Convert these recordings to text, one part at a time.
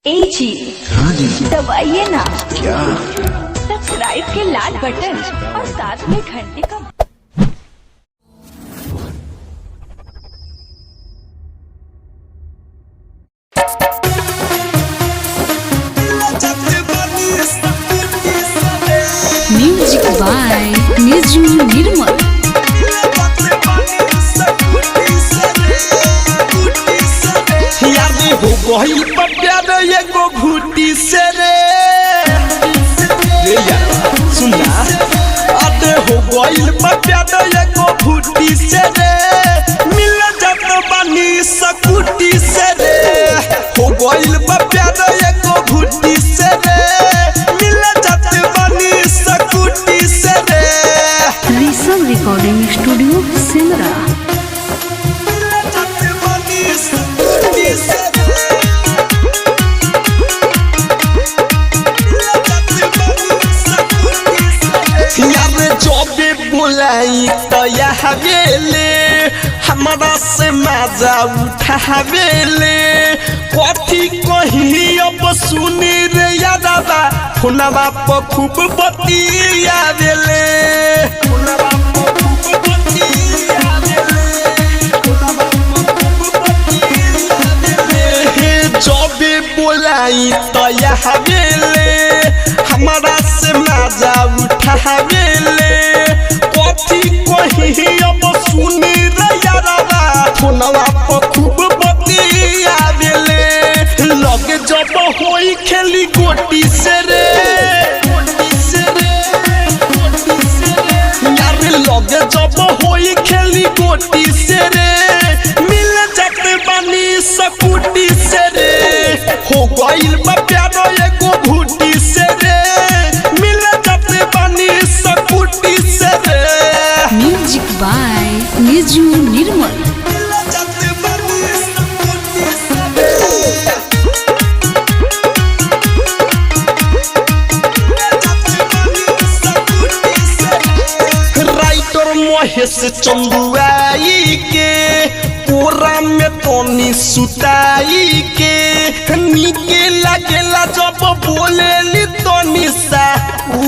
जी हाँ जी दबाइए ना क्या सब्सक्राइब के लाल बटन और साथ में घंटे का म्यूजिक बाय निजू निर्मल। याद हो गई प्यार एगो घूटी से रे यार सुना अरे हो गई प्यार एगो घूटी से रे मिल जात बानी सकुटी से रे हो गई प्यार एगो घूटी से रे मिल जात बानी सकुटी से रे ऋषभ रिकॉर्डिंग स्टूडियो सिमरा। बुलाई तो यहाँ बेले हमारा से मजा उठावेले कथी कही अब सुनी रे यादवा खुनवा पर खूब बतियावेले जब बुलाई तो यहाँ बेले हमारा से मजा उठावेले कथी कही अब सुनी रे यारवा फोनवा पर खूब बतियावेले लगे जब होई खेली गोटी से रे यार लगे जब होई खेली गोटी से रे मिल जाते बानी सकुटी से रे हो गइल बा प्यार एगो घूटी से रे मिल जाते बानी सकुटी से रे music by Niju Nirmal. Writer Mahesh Chanduai के पूरा में तनी सुताई के नीके लागेला जब बोलेली तनी सा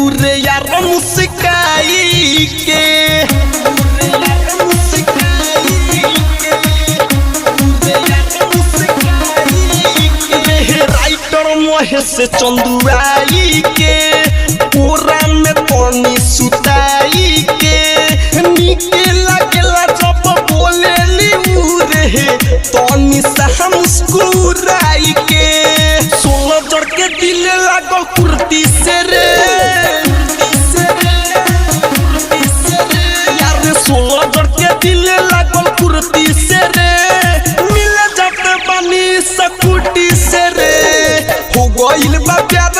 उरे यार मुस्काई के राइटर महेश चंदुआई के पूरा में तनी सुताई के नीके लागेला जब बोलेली उरे तनी सा मुस्कुराई के 16 जड़ के दिल लागल कुर्ती से रे यार 16 जड़ के दिल लागल कुर्ती से रे मिल जाते बानी सकुटी से रे हो गइल बा प्यार